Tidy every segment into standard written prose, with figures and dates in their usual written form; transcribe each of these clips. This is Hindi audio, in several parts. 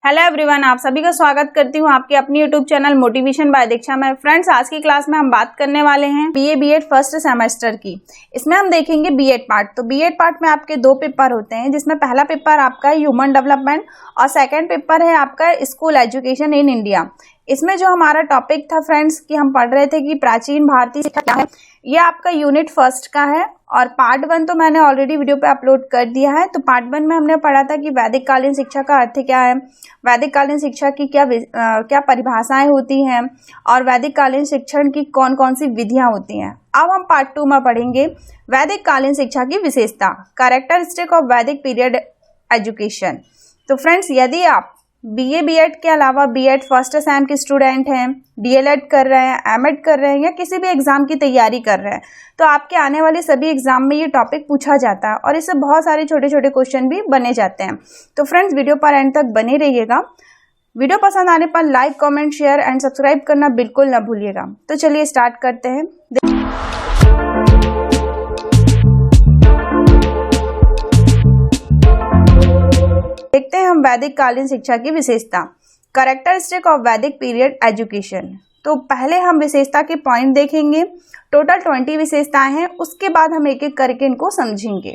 हेलो एवरीवन, आप सभी का स्वागत करती हूँ आपके अपनी यूट्यूब चैनल मोटिवेशन बाय दीक्षा में। फ्रेंड्स, आज की क्लास में हम बात करने वाले हैं बीए फर्स्ट सेमेस्टर की। इसमें हम देखेंगे बीएड पार्ट। तो बीएड पार्ट में आपके दो पेपर होते हैं, जिसमें पहला पेपर आपका है ह्यूमन डेवलपमेंट और सेकंड पेपर है आपका स्कूल एजुकेशन इन इंडिया। इसमें जो हमारा टॉपिक था फ्रेंड्स कि हम पढ़ रहे थे कि प्राचीन भारतीय शिक्षा क्या है, ये आपका यूनिट फर्स्ट का है और पार्ट 1 तो मैंने ऑलरेडी वीडियो पे अपलोड कर दिया है। तो पार्ट 1 में हमने पढ़ा था कि वैदिक कालीन शिक्षा का अर्थ क्या है, वैदिक कालीन शिक्षा की क्या परिभाषाएं होती हैं और वैदिक कालीन शिक्षण की कौन कौन सी विधियां होती हैं। अब हम पार्ट 2 में पढ़ेंगे वैदिक कालीन शिक्षा की विशेषता, कैरेक्टरिस्टिक ऑफ वैदिक पीरियड एजुकेशन। तो फ्रेंड्स, यदि आप बीए बीएड के अलावा बीएड फर्स्ट सेम के स्टूडेंट हैं, डीएलएड कर रहे हैं, एमएड कर रहे हैं या किसी भी एग्जाम की तैयारी कर रहे हैं, तो आपके आने वाले सभी एग्जाम में ये टॉपिक पूछा जाता है और इससे बहुत सारे छोटे छोटे क्वेश्चन भी बने जाते हैं। तो फ्रेंड्स, वीडियो पर एंड तक बने रहिएगा। वीडियो पसंद आने पर like, comment, share and subscribe करना बिल्कुल ना भूलिएगा। तो चलिए स्टार्ट करते हैं। देखते हैं हम वैदिक कालीन शिक्षा की विशेषता, कैरेक्टरिस्टिक ऑफ वैदिक पीरियड एजुकेशन। तो पहले हम विशेषता के पॉइंट देखेंगे। टोटल 20 विशेषताएं हैं, उसके बाद हम एक एक करके इनको समझेंगे।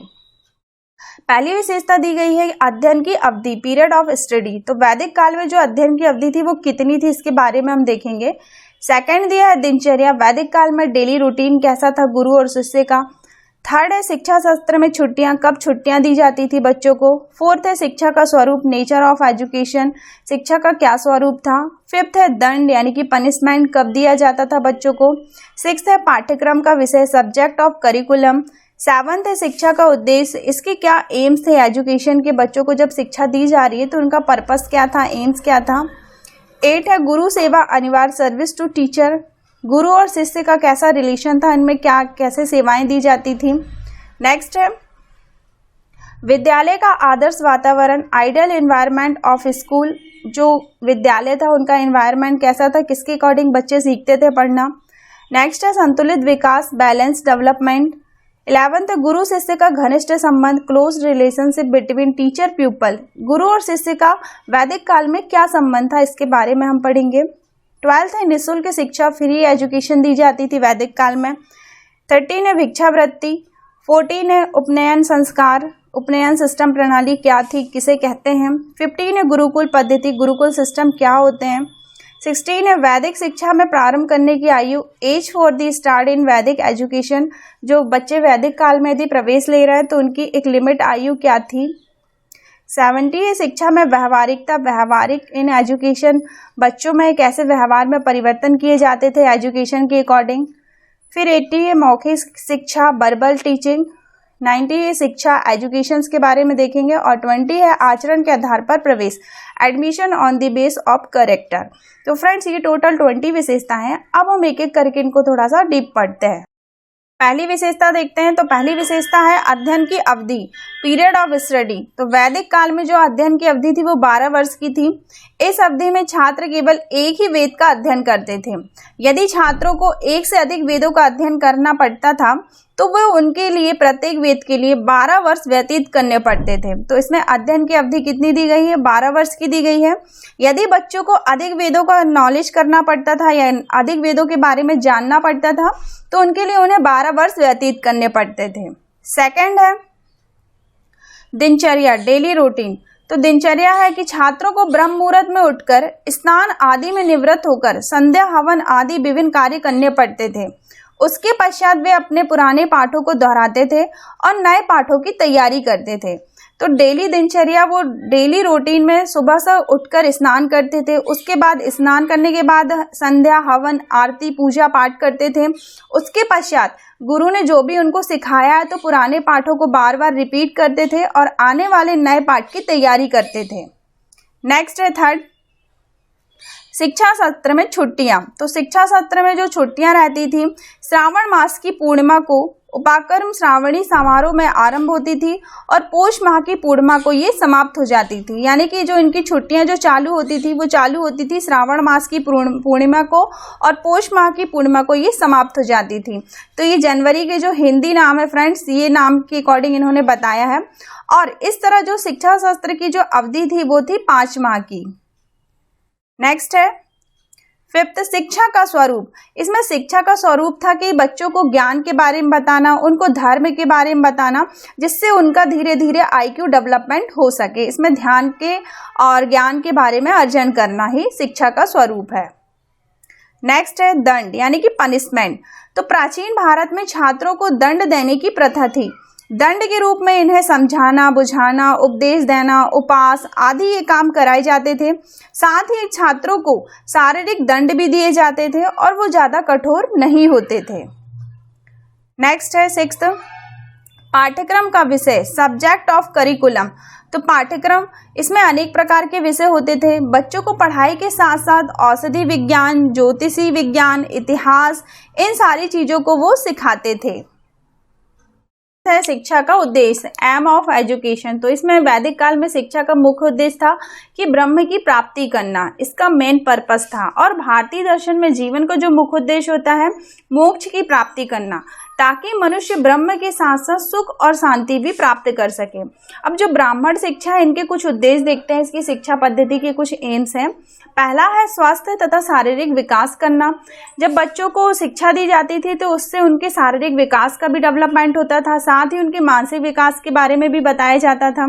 पहली विशेषता दी गई है अध्ययन की अवधि, पीरियड ऑफ स्टडी। तो वैदिक काल में जो अध्ययन की अवधि थी वो कितनी थी, इसके बारे में हम देखेंगे। सेकंड दिया है दिनचर्या, वैदिक काल में डेली रूटीन कैसा था गुरु और शिष्य का। थर्ड है शिक्षा शास्त्र में छुट्टियां, कब छुट्टियां दी जाती थी बच्चों को। फोर्थ है शिक्षा का स्वरूप, नेचर ऑफ एजुकेशन, शिक्षा का क्या स्वरूप था। फिफ्थ है दंड यानी कि पनिशमेंट, कब दिया जाता था बच्चों को। सिक्स्थ है पाठ्यक्रम का विषय, सब्जेक्ट ऑफ करिकुलम। सेवंथ है शिक्षा का उद्देश्य, इसके क्या एम्स थे एजुकेशन के, बच्चों को जब शिक्षा दी जा रही है तो उनका पर्पस क्या था, एम्स क्या था। 8 है गुरु सेवा अनिवार्य, सर्विस टू टीचर, गुरु और शिष्य का कैसा रिलेशन था, इनमें क्या कैसे सेवाएं दी जाती थी। नेक्स्ट है विद्यालय का आदर्श वातावरण, आइडियल एनवायरनमेंट ऑफ स्कूल, जो विद्यालय था उनका एनवायरनमेंट कैसा था, किसके अकॉर्डिंग बच्चे सीखते थे पढ़ना। नेक्स्ट है संतुलित विकास, बैलेंस डेवलपमेंट। 11th है गुरु शिष्य का घनिष्ठ संबंध, close relationship between teacher pupil, गुरु और शिष्य का वैदिक काल में क्या संबंध था, इसके बारे में हम पढ़ेंगे। 12th है निःशुल्क शिक्षा, फ्री एजुकेशन दी जाती थी वैदिक काल में। 13 है भिक्षावृत्ति। 14 है उपनयन संस्कार, उपनयन सिस्टम प्रणाली क्या थी, किसे कहते हैं। 15 है गुरुकुल पद्धति, गुरुकुल सिस्टम क्या होते हैं। 16 है वैदिक शिक्षा में प्रारंभ करने की आयु, age for the start in Vedic education, जो बच्चे वैदिक काल में यदि प्रवेश ले रहे हैं तो उनकी एक लिमिट आयु क्या थी। 70 है शिक्षा में व्यवहारिकता, व्यवहारिक इन एजुकेशन, बच्चों में कैसे व्यवहार में परिवर्तन किए जाते थे एजुकेशन के अकॉर्डिंग। फिर 80 है मौखिक शिक्षा, वर्बल टीचिंग। 90 है शिक्षा एजुकेशन के बारे में देखेंगे और 20 है आचरण के आधार पर प्रवेश, admission on the base of character. तो फ्रेंड्स, ये टोटल 20 विशेषता हैं। अब हम एक एक करके इनको थोड़ा सा डीप पढ़ते हैं। पहली विशेषता देखते हैं। तो पहली विशेषता है अध्ययन की अवधि, पीरियड ऑफ स्टडी। तो वैदिक काल में जो अध्ययन की अवधि थी वो 12 वर्ष की थी। इस अवधि में छात्र केवल एक ही वेद का अध्ययन करते थे। यदि छात्रों को एक से अधिक वेदों का अध्ययन करना पड़ता था तो वह उनके लिए प्रत्येक वेद के लिए 12 वर्ष व्यतीत करने पड़ते थे। तो इसमें अध्ययन की अवधि कितनी दी गई है, 12 वर्ष की दी गई है। यदि बच्चों को अधिक वेदों का नॉलेज करना पड़ता था या अधिक वेदों के बारे में जानना पड़ता था तो उनके लिए उन्हें 12 वर्ष व्यतीत करने पड़ते थे। सेकंड है दिनचर्या, डेली रूटीन। तो दिनचर्या है कि छात्रों को ब्रह्म मुहूर्त में उठकर स्नान आदि में निवृत्त होकर संध्या हवन आदि विभिन्न कार्य करने पड़ते थे। उसके पश्चात वे अपने पुराने पाठों को दोहराते थे और नए पाठों की तैयारी करते थे। तो डेली दिनचर्या, वो डेली रूटीन में सुबह से उठकर स्नान करते थे, उसके बाद स्नान करने के बाद संध्या हवन आरती पूजा पाठ करते थे। उसके पश्चात गुरु ने जो भी उनको सिखाया है तो पुराने पाठों को बार बार रिपीट करते थे और आने वाले नए पाठ की तैयारी करते थे। नेक्स्ट है थर्ड शिक्षा सत्र में छुट्टियां। तो शिक्षा सत्र में जो छुट्टियां रहती थी, श्रावण मास की पूर्णिमा को उपाकर्म श्रावणी समारोह में आरंभ होती थी और पौष माह की पूर्णिमा को ये समाप्त हो जाती थी। यानी कि जो इनकी छुट्टियां जो चालू होती थी वो चालू होती थी श्रावण मास की पूर्णिमा को और पौष माह की पूर्णिमा को ये समाप्त हो जाती थी। तो ये जनवरी के जो हिंदी नाम है फ्रेंड्स, ये नाम के अकॉर्डिंग इन्होंने बताया है। और इस तरह जो शिक्षा शास्त्र की जो अवधि थी वो थी 5 माह की। नेक्स्ट है फिफ्थ, शिक्षा का स्वरूप। इसमें शिक्षा का स्वरूप था कि बच्चों को ज्ञान के बारे में बताना, उनको धर्म के बारे में बताना, जिससे उनका धीरे धीरे IQ डेवलपमेंट हो सके। इसमें ध्यान के और ज्ञान के बारे में अर्जन करना ही शिक्षा का स्वरूप है। नेक्स्ट है दंड यानी कि पनिशमेंट। तो प्राचीन भारत में छात्रों को दंड देने की प्रथा थी। दंड के रूप में इन्हें समझाना, बुझाना, उपदेश देना, उपवास आदि ये काम कराए जाते थे। साथ ही छात्रों को शारीरिक दंड भी दिए जाते थे और वो ज़्यादा कठोर नहीं होते थे। नेक्स्ट है सिक्स्थ, पाठ्यक्रम का विषय, सब्जेक्ट ऑफ करिकुलम। तो पाठ्यक्रम, इसमें अनेक प्रकार के विषय होते थे। बच्चों को पढ़ाई के साथ साथ औषधि विज्ञान, ज्योतिषी विज्ञान, इतिहास, इन सारी चीज़ों को वो सिखाते थे। है शिक्षा का उद्देश्य, एम ऑफ एजुकेशन। तो इसमें वैदिक काल में शिक्षा का मुख्य उद्देश्य था कि ब्रह्म की प्राप्ति करना, इसका मेन पर्पस था। और भारतीय दर्शन में जीवन का जो मुख्य उद्देश्य होता है मोक्ष की प्राप्ति करना, ताकि मनुष्य ब्रह्म के साथ साथ सुख और शांति भी प्राप्त कर सके। अब जो ब्राह्मण शिक्षा है, इनके कुछ उद्देश्य देखते हैं। इसकी शिक्षा पद्धति के कुछ एम्स हैं। पहला है स्वास्थ्य तथा शारीरिक विकास करना। जब बच्चों को शिक्षा दी जाती थी तो उससे उनके शारीरिक विकास का भी डेवलपमेंट होता था, साथ ही उनके मानसिक विकास के बारे में भी बताया जाता था।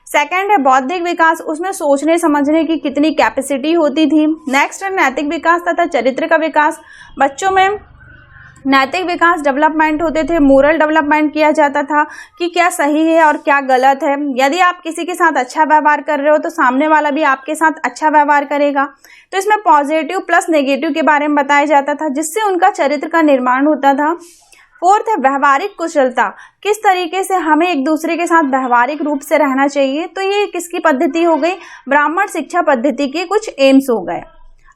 सेकंड है बौद्धिक विकास, उसमें सोचने समझने की कितनी कैपेसिटी होती थी। नेक्स्ट है नैतिक विकास तथा चरित्र का विकास। बच्चों में नैतिक विकास डेवलपमेंट होते थे, मोरल डेवलपमेंट किया जाता था कि क्या सही है और क्या गलत है। यदि आप किसी के साथ अच्छा व्यवहार कर रहे हो तो सामने वाला भी आपके साथ अच्छा व्यवहार करेगा। तो इसमें पॉजिटिव प्लस नेगेटिव के बारे में बताया जाता था, जिससे उनका चरित्र का निर्माण होता था। फोर्थ है व्यवहारिक कुशलता, किस तरीके से हमें एक दूसरे के साथ व्यवहारिक रूप से रहना चाहिए। तो ये किसकी पद्धति हो गई, ब्राह्मण शिक्षा पद्धति के कुछ एम्स हो गए।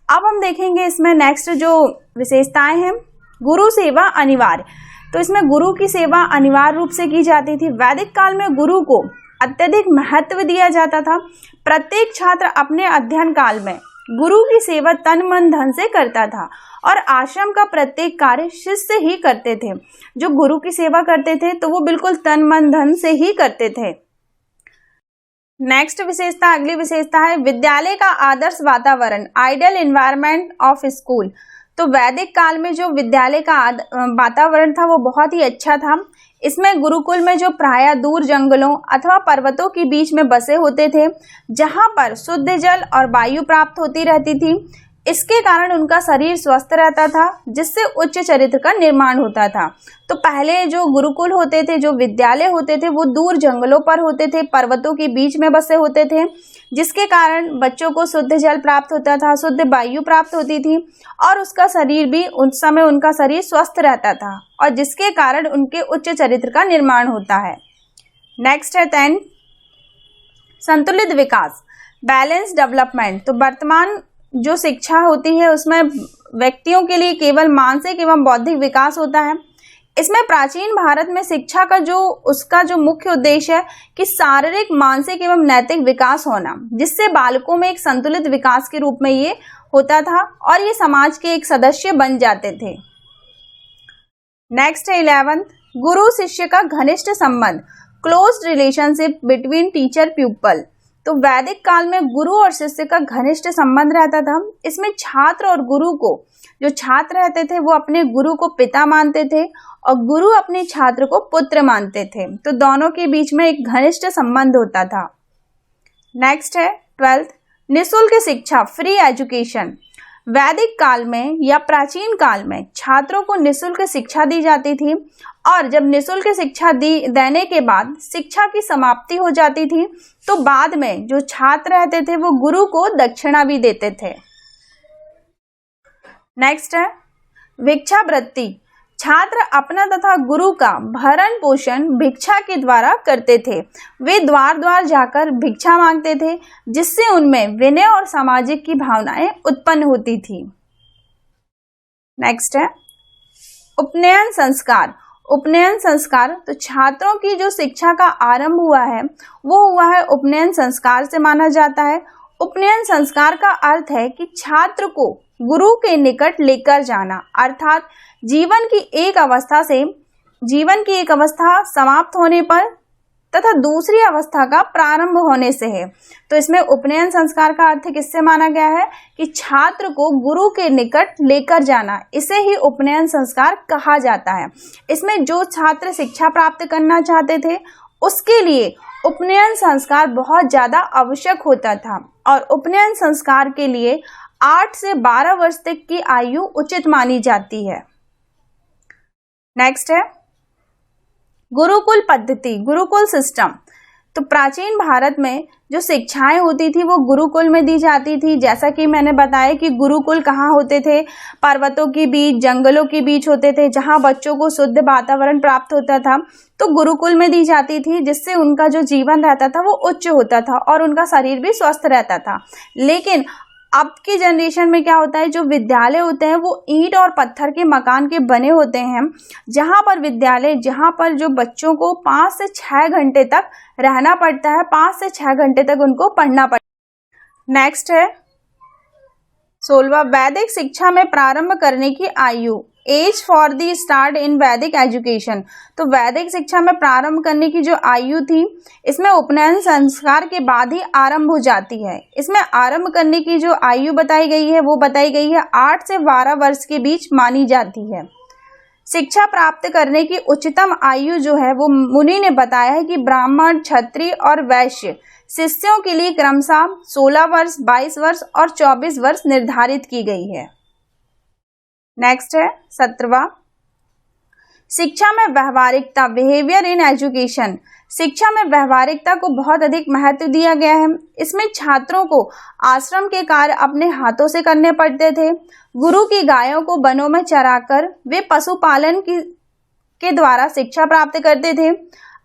अब हम देखेंगे इसमें नेक्स्ट जो विशेषताएं हैं, गुरु सेवा अनिवार्य। तो इसमें गुरु की सेवा अनिवार्य रूप से की जाती थी। वैदिक काल में गुरु को अत्यधिक महत्व दिया जाता था। प्रत्येक छात्र अपने अध्ययन काल में गुरु की सेवा तन मन धन से करता था और आश्रम का प्रत्येक कार्य शिष्य ही करते थे। जो गुरु की सेवा करते थे तो वो बिल्कुल तन मन धन से ही करते थे। नेक्स्ट विशेषता, अगली विशेषता है विद्यालय का आदर्श वातावरण, आइडियल एनवायरनमेंट ऑफ स्कूल। तो वैदिक काल में जो विद्यालय का वातावरण था वो बहुत ही अच्छा था। इसमें गुरुकुल में जो प्रायः दूर जंगलों अथवा पर्वतों के बीच में बसे होते थे, जहां पर शुद्ध जल और वायु प्राप्त होती रहती थी। इसके कारण उनका शरीर स्वस्थ रहता था, जिससे उच्च चरित्र का निर्माण होता था। तो पहले जो गुरुकुल होते थे, जो विद्यालय होते थे, वो दूर जंगलों पर होते थे, पर्वतों के बीच में बसे होते थे, जिसके कारण बच्चों को शुद्ध जल प्राप्त होता था, शुद्ध वायु प्राप्त होती थी और उसका शरीर भी उस समय उनका शरीर स्वस्थ रहता था और जिसके कारण उनके उच्च चरित्र का निर्माण होता है। नेक्स्ट है 10 संतुलित विकास, बैलेंस डेवलपमेंट। तो वर्तमान जो शिक्षा होती है उसमें व्यक्तियों के लिए केवल मानसिक एवं बौद्धिक विकास होता है। इसमें प्राचीन भारत में शिक्षा का उसका जो मुख्य उद्देश्य है कि शारीरिक, मानसिक एवं नैतिक विकास होना, जिससे बालकों में एक संतुलित विकास के रूप में ये होता था और ये समाज के एक सदस्य बन जाते थे। नेक्स्ट है 11 गुरु शिष्य का घनिष्ठ संबंध, close relationship between teacher pupil. तो वैदिक काल में गुरु और शिष्य का घनिष्ठ संबंध रहता था। इसमें छात्र और गुरु को, जो छात्र रहते थे वो अपने गुरु को पिता मानते थे और गुरु अपने छात्र को पुत्र मानते थे। तो दोनों के बीच में एक घनिष्ठ संबंध होता था। नेक्स्ट है 12 निःशुल्क शिक्षा, फ्री एजुकेशन। वैदिक काल में या प्राचीन काल में छात्रों को निःशुल्क शिक्षा दी जाती थी और जब निःशुल्क शिक्षा देने के बाद शिक्षा की समाप्ति हो जाती थी तो बाद में जो छात्र रहते थे वो गुरु को दक्षिणा भी देते थे। नेक्स्ट है भिक्षावृत्ति, छात्र अपना तथा गुरु का भरण पोषण भिक्षा के द्वारा करते थे। वे द्वार द्वार जाकर भिक्षा मांगते थे, जिससे उनमें विनय और सामाजिक की भावनाएं उत्पन्न होती थी। नेक्स्ट है उपनयन संस्कार। उपनयन संस्कार, तो छात्रों की जो शिक्षा का आरंभ हुआ है वो हुआ है उपनयन संस्कार से माना जाता है। उपनयन संस्कार का अर्थ है कि छात्र को गुरु के निकट लेकर जाना, अर्थात जीवन की एक अवस्था समाप्त होने पर तथा दूसरी अवस्था का प्रारंभ होने से है। तो इसमें उपनयन संस्कार का अर्थ किससे माना गया है कि छात्र को गुरु के निकट लेकर जाना, इसे ही उपनयन संस्कार कहा जाता है। इसमें जो छात्र शिक्षा प्राप्त करना चाहते थे उसके लिए उपनयन संस्कार बहुत ज्यादा आवश्यक होता था और उपनयन संस्कार के लिए 8 से 12 वर्ष तक की आयु उचित मानी जाती है। नेक्स्ट है गुरुकुल पद्धति, गुरुकुल सिस्टम। तो प्राचीन भारत में जो शिक्षाएं होती थी वो गुरुकुल में दी जाती थी। जैसा कि मैंने बताया कि गुरुकुल कहाँ होते थे, पर्वतों के बीच, जंगलों के बीच होते थे, जहाँ बच्चों को शुद्ध वातावरण प्राप्त होता था। तो गुरुकुल में दी जाती थी, जिससे उनका जो जीवन रहता था वो उच्च होता था और उनका शरीर भी स्वस्थ रहता था। लेकिन अब की जनरेशन में क्या होता है, जो विद्यालय होते हैं वो ईंट और पत्थर के मकान के बने होते हैं, जहाँ पर विद्यालय, जहाँ पर जो बच्चों को 5 से 6 घंटे तक रहना पड़ता है, 5 से 6 घंटे तक उनको पढ़ना पड़ता है। नेक्स्ट है 16वां वैदिक शिक्षा में प्रारंभ करने की आयु, age for the start in Vedic education. तो वैदिक शिक्षा में प्रारंभ करने की जो आयु थी, इसमें उपनयन संस्कार के बाद ही आरंभ हो जाती है। इसमें आरंभ करने की जो आयु बताई गई है वो बताई गई है 8 से 12 वर्ष के बीच मानी जाती है। शिक्षा प्राप्त करने की उच्चतम आयु जो है वो मुनि ने बताया है कि ब्राह्मण, क्षत्रिय और वैश्य शिष्यों के लिए क्रमशः 16 वर्ष, 22 वर्ष और 24 वर्ष निर्धारित की गई है। नेक्स्ट है 17वां शिक्षा में व्यवहारिकता, बिहेवियर इन एजुकेशन। शिक्षा में व्यवहारिकता को बहुत अधिक महत्व दिया गया है। इसमें छात्रों को आश्रम के कार्य अपने हाथों से करने पड़ते थे। गुरु की गायों को वनों में चराकर वे पशुपालन के द्वारा शिक्षा प्राप्त करते थे।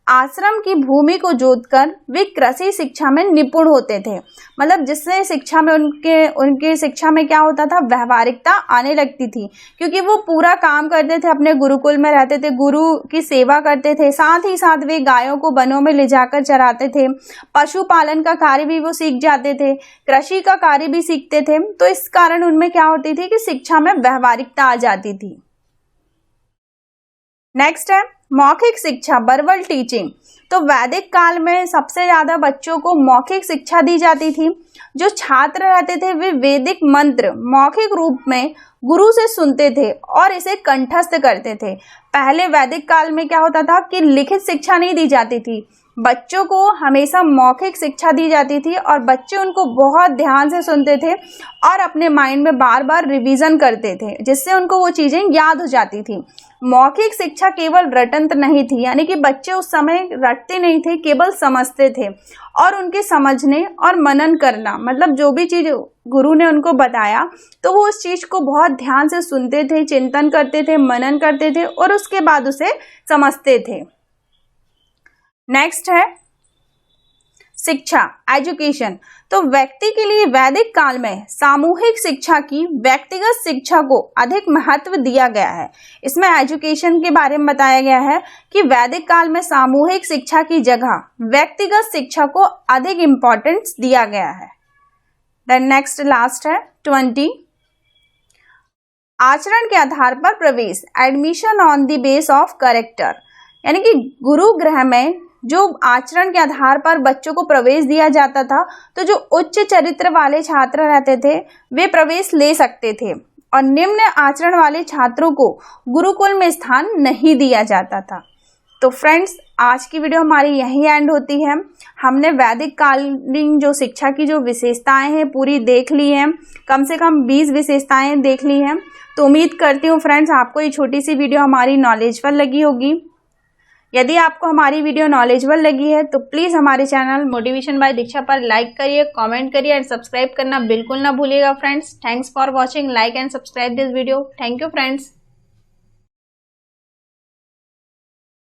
आश्रम की भूमि को जोतकर वे कृषि शिक्षा में निपुण होते थे। मतलब जिससे शिक्षा में उनके शिक्षा में क्या होता था, व्यवहारिकता आने लगती थी, क्योंकि वो पूरा काम करते थे, अपने गुरुकुल में रहते थे, गुरु की सेवा करते थे, साथ ही साथ वे गायों को वनों में ले जाकर चराते थे, पशुपालन का कार्य भी वो सीख जाते थे, कृषि का कार्य भी सीखते थे। तो इस कारण उनमें क्या होती थी कि शिक्षा में व्यवहारिकता आ जाती थी। नेक्स्ट है मौखिक शिक्षा, वर्बल टीचिंग। तो वैदिक काल में सबसे ज्यादा बच्चों को मौखिक शिक्षा दी जाती थी। जो छात्र रहते थे वे वैदिक मंत्र मौखिक रूप में गुरु से सुनते थे और इसे कंठस्थ करते थे। पहले वैदिक काल में क्या होता था कि लिखित शिक्षा नहीं दी जाती थी, बच्चों को हमेशा मौखिक शिक्षा दी जाती थी और बच्चे उनको बहुत ध्यान से सुनते थे और अपने माइंड में बार बार रिवीजन करते थे, जिससे उनको वो चीजें याद हो जाती थी। मौखिक शिक्षा केवल रटंत नहीं थी, यानी कि बच्चे उस समय रटते नहीं थे, केवल समझते थे और उनके समझने और मनन करना, मतलब जो भी चीज गुरु ने उनको बताया तो वो उस चीज को बहुत ध्यान से सुनते थे, चिंतन करते थे, मनन करते थे और उसके बाद उसे समझते थे। नेक्स्ट है शिक्षा, एजुकेशन। तो व्यक्ति के लिए वैदिक काल में सामूहिक शिक्षा की व्यक्तिगत शिक्षा को अधिक महत्व दिया गया है। इसमें एजुकेशन के बारे में बताया गया है कि वैदिक काल में सामूहिक शिक्षा की जगह व्यक्तिगत शिक्षा को अधिक इम्पोर्टेंस दिया गया है। देन नेक्स्ट लास्ट है 20 आचरण के आधार पर प्रवेश, admission on the base of character. यानी कि गुरु गृह में जो आचरण के आधार पर बच्चों को प्रवेश दिया जाता था, तो जो उच्च चरित्र वाले छात्र रहते थे वे प्रवेश ले सकते थे और निम्न आचरण वाले छात्रों को गुरुकुल में स्थान नहीं दिया जाता था। तो फ्रेंड्स, आज की वीडियो हमारी यहीं एंड होती है। हमने वैदिक कालीन जो शिक्षा की जो विशेषताएं हैं पूरी देख ली हैं, कम से कम 20 विशेषताएं देख ली हैं। तो उम्मीद करती हूँ फ्रेंड्स आपको ये छोटी सी वीडियो हमारी नॉलेजफुल लगी होगी। यदि आपको हमारी वीडियो नॉलेजबल लगी है तो प्लीज़ हमारे चैनल मोटिवेशन बाय दीक्षा पर लाइक करिए, कमेंट करिए और सब्सक्राइब करना बिल्कुल ना भूलिएगा friends. Thanks for watching, like and subscribe this video. Thank you friends.